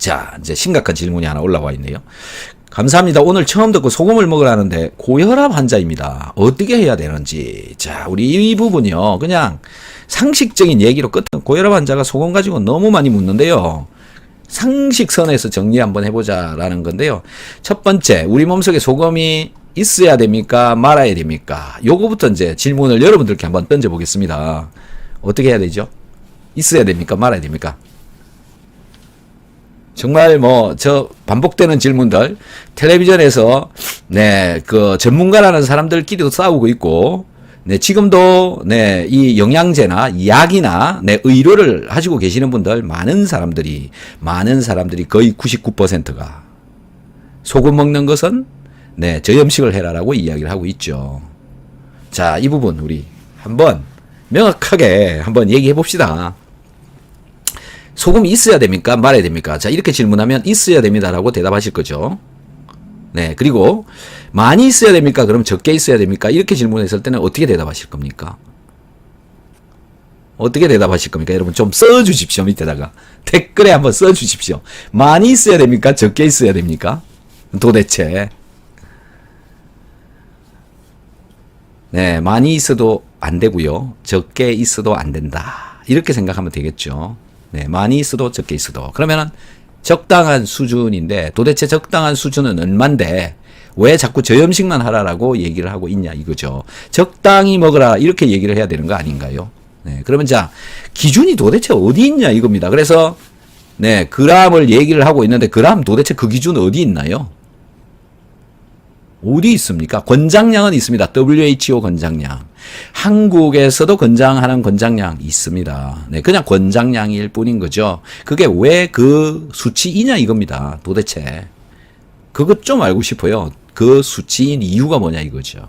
자, 이제 심각한 질문이 하나 올라와 있네요. 감사합니다. 오늘 처음 듣고 소금을 먹으라는데 고혈압 환자입니다. 어떻게 해야 되는지. 자, 우리 이 부분이요. 그냥 상식적인 얘기로 끝은 고혈압 환자가 소금 가지고 너무 많이 묻는데요. 상식선에서 정리 한번 해보자라는 건데요. 첫 번째, 우리 몸속에 소금이 있어야 됩니까? 말아야 됩니까? 요거부터 이제 질문을 여러분들께 한번 던져보겠습니다. 어떻게 해야 되죠? 있어야 됩니까? 말아야 됩니까? 정말 저 반복되는 질문들, 텔레비전에서, 네, 그 전문가라는 사람들끼리도 싸우고 있고, 네, 지금도, 네, 이 영양제나 약이나, 네, 의료를 하시고 계시는 분들, 많은 사람들이 거의 99%가 소금 먹는 것은, 네, 저염식을 해라라고 이야기를 하고 있죠. 자, 이 부분 우리 한번 명확하게 한번 얘기해 봅시다. 소금이 있어야 됩니까? 말아야 됩니까? 자, 이렇게 질문하면 있어야 됩니다라고 대답하실 거죠. 네, 그리고 많이 있어야 됩니까? 그럼 적게 있어야 됩니까? 이렇게 질문했을 때는 어떻게 대답하실 겁니까? 어떻게 대답하실 겁니까? 여러분 좀 써주십시오. 밑에다가 댓글에 한번 써주십시오. 많이 있어야 됩니까? 적게 있어야 됩니까? 도대체. 네, 많이 있어도 안 되고요. 적게 있어도 안 된다. 이렇게 생각하면 되겠죠. 네, 많이 있어도 적게 있어도. 그러면은 적당한 수준인데 도대체 적당한 수준은 얼만데 왜 자꾸 저염식만 하라라고 얘기를 하고 있냐 이거죠. 적당히 먹으라 이렇게 얘기를 해야 되는 거 아닌가요? 네, 그러면 자 기준이 도대체 어디 있냐 이겁니다. 그래서 네, 그람을 얘기를 하고 있는데 그람 도대체 그 기준 어디 있나요? 어디 있습니까? 권장량은 있습니다. WHO 권장량. 한국에서도 권장하는 권장량 있습니다. 네, 그냥 권장량일 뿐인 거죠. 그게 왜 그 수치이냐 이겁니다. 도대체. 그것 좀 알고 싶어요. 그 수치인 이유가 뭐냐 이거죠.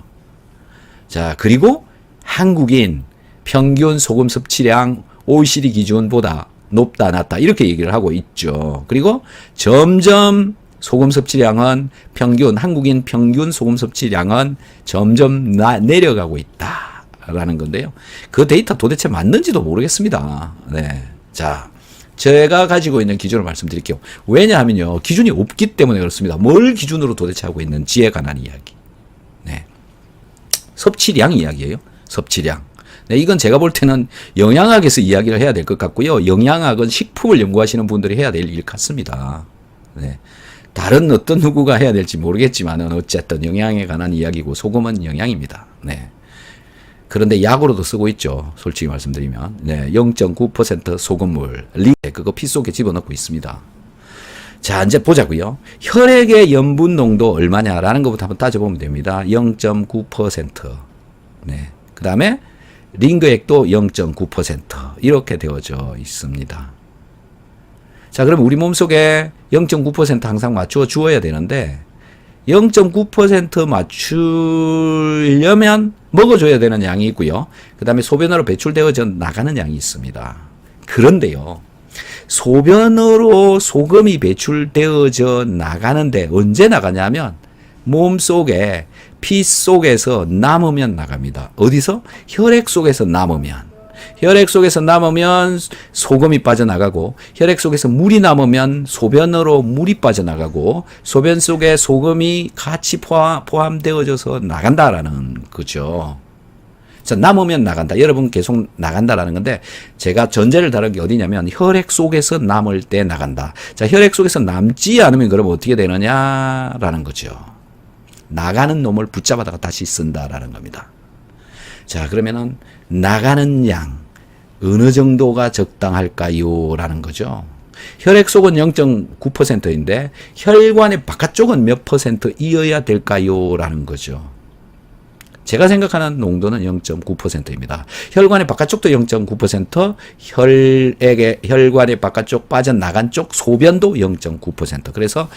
자, 그리고 한국인 평균 소금 섭취량 OECD 기준보다 높다 낮다 이렇게 얘기를 하고 있죠. 그리고 점점 소금 섭취량은 한국인 평균 소금 섭취량은 점점 내려가고 있다라는 건데요. 그 데이터 도대체 맞는지도 모르겠습니다. 네. 자, 제가 가지고 있는 기준을 말씀드릴게요. 왜냐하면요. 기준이 없기 때문에 그렇습니다. 뭘 기준으로 도대체 하고 있는지에 관한 이야기. 네. 섭취량 이야기예요. 섭취량. 네, 이건 제가 볼 때는 영양학에서 이야기를 해야 될 것 같고요. 영양학은 식품을 연구하시는 분들이 해야 될 일 같습니다. 네. 다른 어떤 누구가 해야 될지 모르겠지만 어쨌든 영양에 관한 이야기고 소금은 영양입니다. 네. 그런데 약으로도 쓰고 있죠. 솔직히 말씀드리면. 네. 0.9% 소금물. 그거 피 속에 집어넣고 있습니다. 자, 이제 보자고요. 혈액의 염분 농도 얼마냐라는 것부터 한번 따져보면 됩니다. 0.9%. 네. 그 다음에 링거액도 0.9% 이렇게 되어져 있습니다. 자, 그럼 우리 몸속에 0.9% 항상 맞추어 주어야 되는데 0.9% 맞추려면 먹어줘야 되는 양이 있고요. 그 다음에 소변으로 배출되어져 나가는 양이 있습니다. 그런데요. 소변으로 소금이 배출되어져 나가는데 언제 나가냐면 몸속에 피 속에서 남으면 나갑니다. 어디서? 혈액 속에서 남으면. 혈액 속에서 남으면 소금이 빠져나가고 혈액 속에서 물이 남으면 소변으로 물이 빠져나가고 소변 속에 소금이 같이 포함되어져서 나간다라는 거죠. 자, 남으면 나간다. 여러분 계속 나간다라는 건데 제가 전제를 다룬 게 어디냐면 혈액 속에서 남을 때 나간다. 자, 혈액 속에서 남지 않으면 그럼 어떻게 되느냐라는 거죠. 나가는 놈을 붙잡아다가 다시 쓴다라는 겁니다. 자, 그러면은 나가는 양 어느 정도가 적당할까요? 라는 거죠. 혈액 속은 0.9%인데 혈관의 바깥쪽은 몇 %이어야 될까요? 라는 거죠. 제가 생각하는 농도는 0.9%입니다. 혈관의 바깥쪽도 0.9%, 혈관의 바깥쪽 빠져나간 쪽 소변도 0.9%. 그래서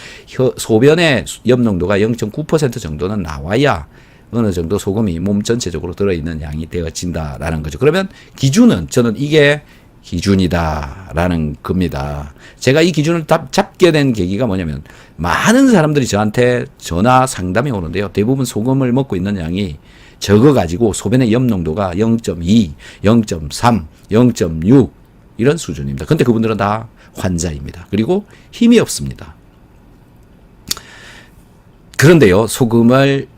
소변의 염농도가 0.9% 정도는 나와야 어느 정도 소금이 몸 전체적으로 들어있는 양이 되어진다라는 거죠. 그러면 기준은 저는 이게 기준이다라는 겁니다. 제가 이 기준을 잡게 된 계기가 뭐냐면 많은 사람들이 저한테 전화 상담이 오는데요. 대부분 소금을 먹고 있는 양이 적어가지고 소변의 염농도가 0.2, 0.3, 0.6 이런 수준입니다. 근데 그분들은 다 환자입니다. 그리고 힘이 없습니다. 그런데요, 소금을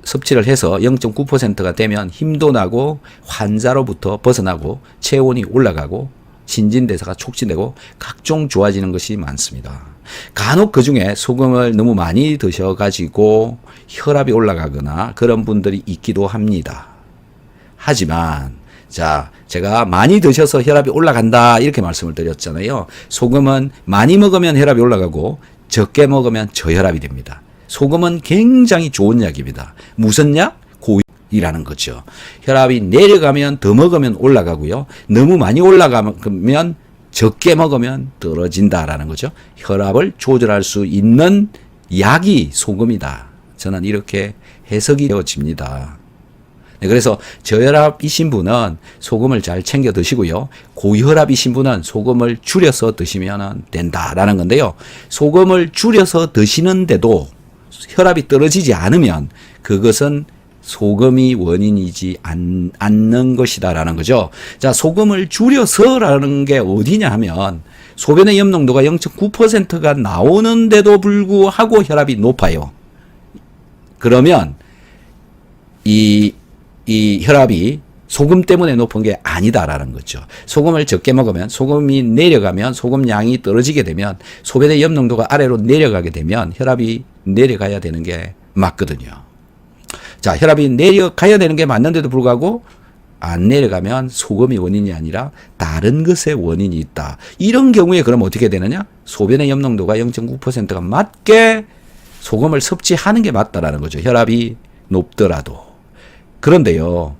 섭취를 해서 0.9%가 되면 힘도 나고 환자로부터 벗어나고 체온이 올라가고 신진대사가 촉진되고 각종 좋아지는 것이 많습니다. 간혹 그 중에 소금을 너무 많이 드셔가지고 혈압이 올라가거나 그런 분들이 있기도 합니다. 하지만 자, 제가 많이 드셔서 혈압이 올라간다 이렇게 말씀을 드렸잖아요. 소금은 많이 먹으면 혈압이 올라가고 적게 먹으면 저혈압이 됩니다. 소금은 굉장히 좋은 약입니다. 무슨 약? 고혈이라는 거죠. 혈압이 내려가면 더 먹으면 올라가고요. 너무 많이 올라가면 적게 먹으면 떨어진다라는 거죠. 혈압을 조절할 수 있는 약이 소금이다. 저는 이렇게 해석이 되어집니다. 네, 그래서 저혈압이신 분은 소금을 잘 챙겨 드시고요. 고혈압이신 분은 소금을 줄여서 드시면 된다라는 건데요. 소금을 줄여서 드시는데도 혈압이 떨어지지 않으면 그것은 소금이 원인이지 않는 것이다라는 거죠. 자, 소금을 줄여서라는 게 어디냐 하면 소변의 염농도가 0.9%가 나오는데도 불구하고 혈압이 높아요. 그러면 이 혈압이 소금 때문에 높은 게 아니다라는 거죠. 소금을 적게 먹으면 소금이 내려가면 소금 양이 떨어지게 되면 소변의 염농도가 아래로 내려가게 되면 혈압이 내려가야 되는 게 맞거든요. 자, 혈압이 내려가야 되는 게 맞는데도 불구하고 안 내려가면 소금이 원인이 아니라 다른 것의 원인이 있다. 이런 경우에 그럼 어떻게 되느냐? 소변의 염농도가 0.9%가 맞게 소금을 섭취하는 게 맞다라는 거죠. 혈압이 높더라도. 그런데요,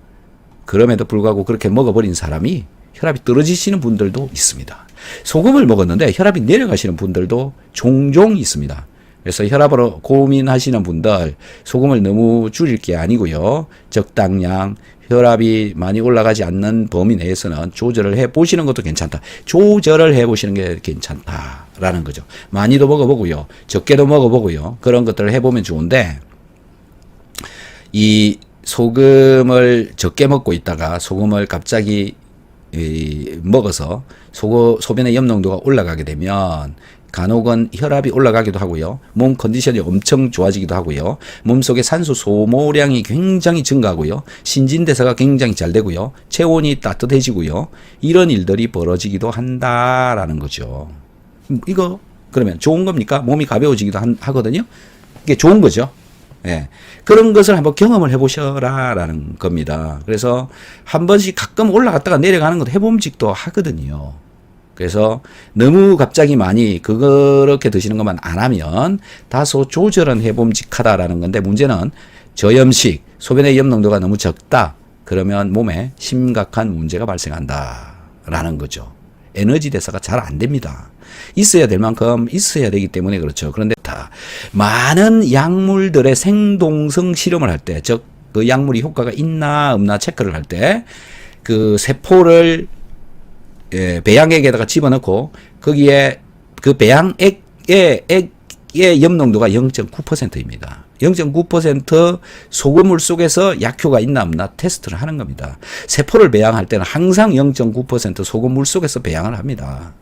그럼에도 불구하고 그렇게 먹어버린 사람이 혈압이 떨어지시는 분들도 있습니다. 소금을 먹었는데 혈압이 내려가시는 분들도 종종 있습니다. 그래서 혈압으로 고민하시는 분들 소금을 너무 줄일 게 아니고요. 적당량 혈압이 많이 올라가지 않는 범위 내에서는 조절을 해보시는 것도 괜찮다. 조절을 해보시는 게 괜찮다라는 거죠. 많이도 먹어보고요. 적게도 먹어보고요. 그런 것들을 해보면 좋은데 이 소금을 적게 먹고 있다가 소금을 갑자기 먹어서 소변의 염농도가 올라가게 되면 간혹은 혈압이 올라가기도 하고요. 몸 컨디션이 엄청 좋아지기도 하고요. 몸속에 산소 소모량이 굉장히 증가하고요. 신진대사가 굉장히 잘 되고요. 체온이 따뜻해지고요. 이런 일들이 벌어지기도 한다라는 거죠. 이거 그러면 좋은 겁니까? 몸이 가벼워지기도 하거든요. 이게 좋은 거죠. 예. 그런 것을 한번 경험을 해보셔라라는 겁니다. 그래서 한 번씩 가끔 올라갔다가 내려가는 것도 해봄직도 하거든요. 그래서 너무 갑자기 많이 그렇게 드시는 것만 안 하면 다소 조절은 해봄직하다라는 건데 문제는 저염식, 소변의 염농도가 너무 적다. 그러면 몸에 심각한 문제가 발생한다라는 거죠. 에너지 대사가 잘 안 됩니다. 있어야 될 만큼 있어야 되기 때문에 그렇죠. 그런데 다 많은 약물들의 생동성 실험을 할 때, 즉 그 약물이 효과가 있나 없나 체크를 할 때 그 세포를 배양액에다가 집어넣고 거기에 그 배양액의 염농도가 0.9%입니다. 0.9% 소금물 속에서 약효가 있나 없나 테스트를 하는 겁니다. 세포를 배양할 때는 항상 0.9% 소금물 속에서 배양을 합니다.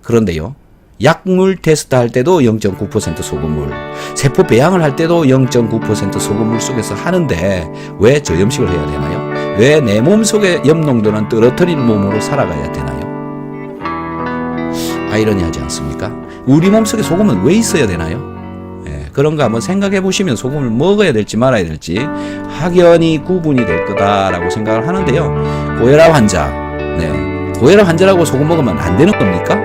그런데요, 약물 테스트 할 때도 0.9% 소금물, 세포 배양을 할 때도 0.9% 소금물 속에서 하는데 왜 저염식을 해야 되나요? 왜 내 몸속의 염농도는 떨어뜨린 몸으로 살아가야 되나요? 아이러니하지 않습니까? 우리 몸속에 소금은 왜 있어야 되나요? 그런 거 한번 생각해 보시면 소금을 먹어야 될지 말아야 될지 확연히 구분이 될 거다라고 생각을 하는데요. 고혈압 환자, 고혈압 환자라고 소금 먹으면 안 되는 겁니까?